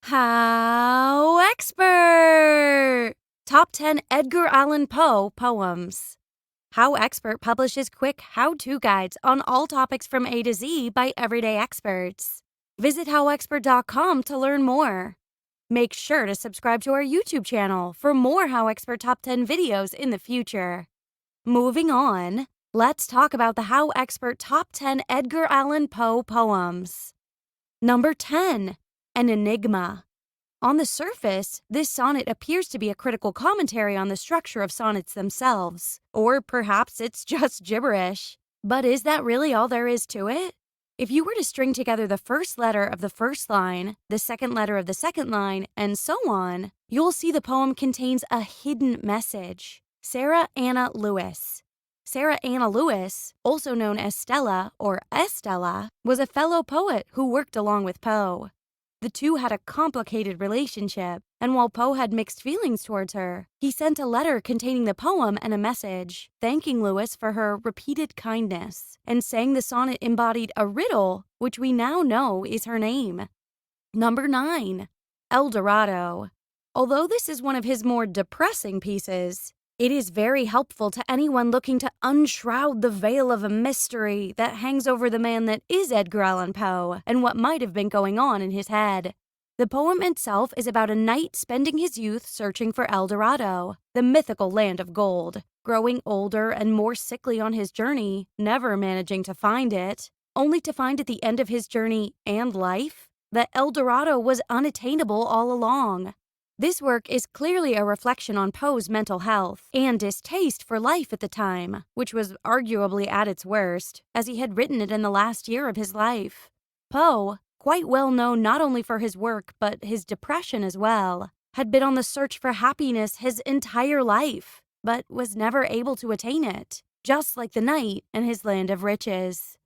HowExpert! Top 10 Edgar Allan Poe Poems. HowExpert publishes quick how-to guides on all topics from A to Z by everyday experts. Visit HowExpert.com to learn more. Make sure to subscribe to our YouTube channel for more HowExpert Top 10 videos in the future. Moving on, let's talk about the HowExpert Top 10 Edgar Allan Poe Poems. Number 10. An Enigma. On the surface, this sonnet appears to be a critical commentary on the structure of sonnets themselves, or perhaps it's just gibberish. But is that really all there is to it? If you were to string together the first letter of the first line, the second letter of the second line, and so on, you'll see the poem contains a hidden message. Sarah Anna Lewis. Sarah Anna Lewis, also known as Stella or Estella, was a fellow poet who worked along with Poe. The two had a complicated relationship, and while Poe had mixed feelings towards her, he sent a letter containing the poem and a message, thanking Lewis for her repeated kindness, and saying the sonnet embodied a riddle, which we now know is her name. Number 9. Eldorado. Although this is one of his more depressing pieces, it is very helpful to anyone looking to unshroud the veil of a mystery that hangs over the man that is Edgar Allan Poe and what might have been going on in his head. The poem itself is about a knight spending his youth searching for Eldorado, the mythical land of gold, growing older and more sickly on his journey, never managing to find it, only to find at the end of his journey and life that Eldorado was unattainable all along. This work is clearly a reflection on Poe's mental health and distaste for life at the time, which was arguably at its worst, as he had written it in the last year of his life. Poe, quite well known not only for his work but his depression as well, had been on the search for happiness his entire life, but was never able to attain it, just like the knight in his land of riches.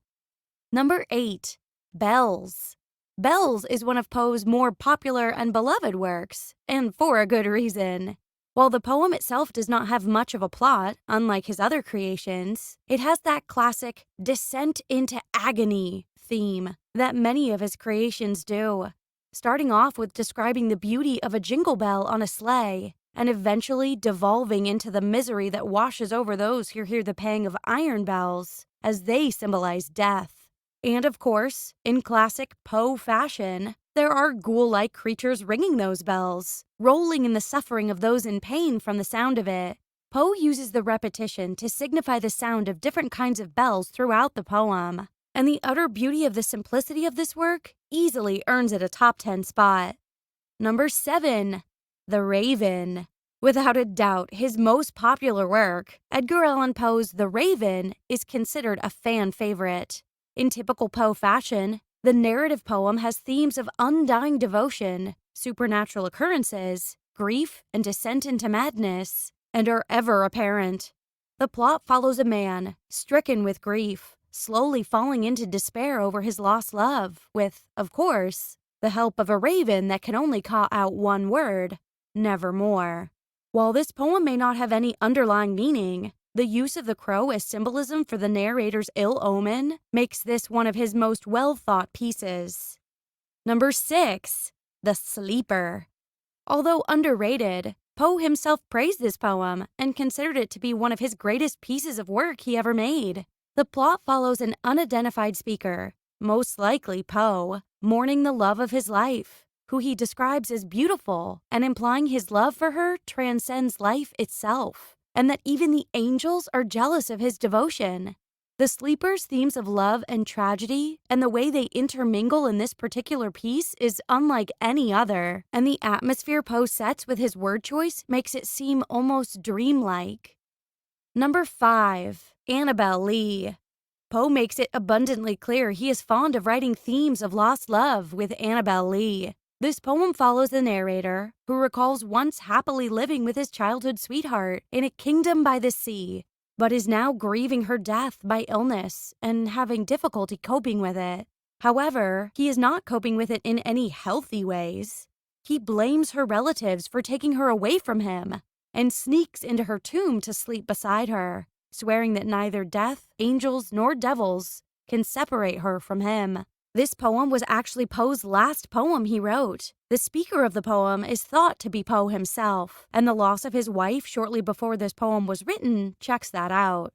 Number 8. Bells. Bells is one of Poe's more popular and beloved works, and for a good reason. While the poem itself does not have much of a plot, unlike his other creations, it has that classic descent into agony theme that many of his creations do, starting off with describing the beauty of a jingle bell on a sleigh, and eventually devolving into the misery that washes over those who hear the pang of iron bells, as they symbolize death. And of course, in classic Poe fashion, there are ghoul-like creatures ringing those bells, rolling in the suffering of those in pain from the sound of it. Poe uses the repetition to signify the sound of different kinds of bells throughout the poem, and the utter beauty of the simplicity of this work easily earns it a top 10 spot. Number 7. The Raven. Without a doubt, his most popular work, Edgar Allan Poe's The Raven is considered a fan favorite. In typical Poe fashion, the narrative poem has themes of undying devotion, supernatural occurrences, grief, and descent into madness, and are ever apparent. The plot follows a man, stricken with grief, slowly falling into despair over his lost love, with, of course, the help of a raven that can only caw out one word: nevermore. While this poem may not have any underlying meaning, the use of the crow as symbolism for the narrator's ill omen makes this one of his most well-thought pieces. Number 6. The Sleeper. Although underrated, Poe himself praised this poem and considered it to be one of his greatest pieces of work he ever made. The plot follows an unidentified speaker, most likely Poe, mourning the love of his life, who he describes as beautiful and implying his love for her transcends life itself, and that even the angels are jealous of his devotion. The Sleeper's themes of love and tragedy and the way they intermingle in this particular piece is unlike any other, and the atmosphere Poe sets with his word choice makes it seem almost dreamlike. Number 5. Anabel Lee. Poe makes it abundantly clear he is fond of writing themes of lost love with Anabel Lee. This poem follows the narrator, who recalls once happily living with his childhood sweetheart in a kingdom by the sea, but is now grieving her death by illness and having difficulty coping with it. However, he is not coping with it in any healthy ways. He blames her relatives for taking her away from him and sneaks into her tomb to sleep beside her, swearing that neither death, angels, nor devils can separate her from him. This poem was actually Poe's last poem he wrote. The speaker of the poem is thought to be Poe himself, and the loss of his wife shortly before this poem was written checks that out.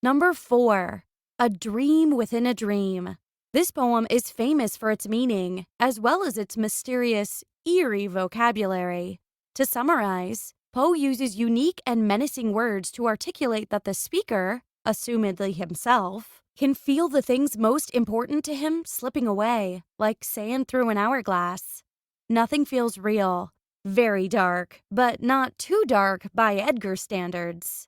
Number 4. A Dream Within a Dream. This poem is famous for its meaning, as well as its mysterious, eerie vocabulary. To summarize, Poe uses unique and menacing words to articulate that the speaker, assumedly himself, can feel the things most important to him slipping away, like sand through an hourglass. Nothing feels real. Very dark, but not too dark by Edgar standards.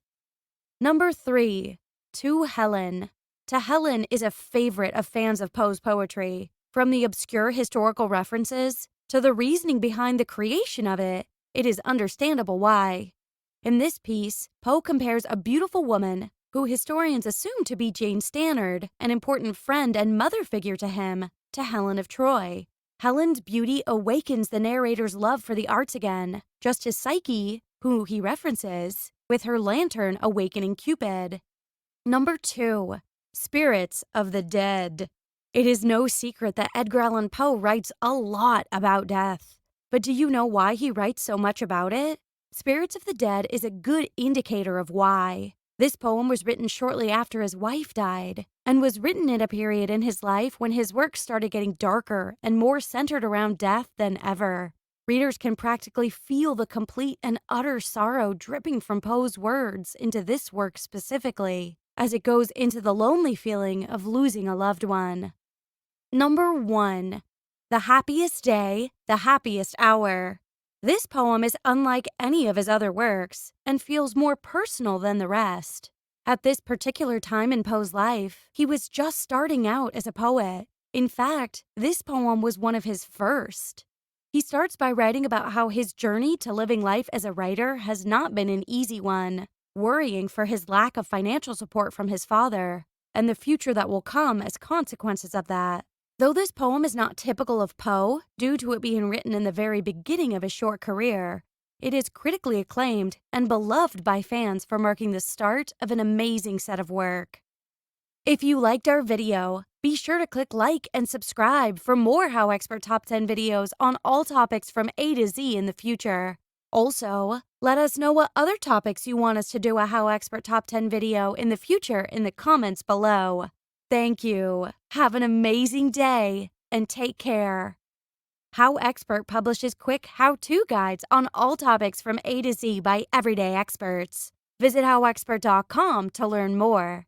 Number 3. To Helen. To Helen is a favorite of fans of Poe's poetry. From the obscure historical references to the reasoning behind the creation of it, it is understandable why. In this piece, Poe compares a beautiful woman, who historians assume to be Jane Stannard, an important friend and mother figure to him, to Helen of Troy. Helen's beauty awakens the narrator's love for the arts again, just as Psyche, who he references, with her lantern awakening Cupid. Number 2. Spirits of the Dead. It is no secret that Edgar Allan Poe writes a lot about death. But do you know why he writes so much about it? Spirits of the Dead is a good indicator of why. This poem was written shortly after his wife died, and was written in a period in his life when his work started getting darker and more centered around death than ever. Readers can practically feel the complete and utter sorrow dripping from Poe's words into this work specifically, as it goes into the lonely feeling of losing a loved one. Number 1. The Happiest Day, the Happiest Hour. This poem is unlike any of his other works and feels more personal than the rest. At this particular time in Poe's life, he was just starting out as a poet. In fact, this poem was one of his first. He starts by writing about how his journey to living life as a writer has not been an easy one, worrying for his lack of financial support from his father, and the future that will come as consequences of that. Though this poem is not typical of Poe, due to it being written in the very beginning of his short career, it is critically acclaimed and beloved by fans for marking the start of an amazing set of work. If you liked our video, be sure to click like and subscribe for more HowExpert Top 10 videos on all topics from A to Z in the future. Also, let us know what other topics you want us to do a HowExpert Top 10 video in the future in the comments below. Thank you. Have an amazing day and take care. HowExpert publishes quick how-to guides on all topics from A to Z by everyday experts. Visit HowExpert.com to learn more.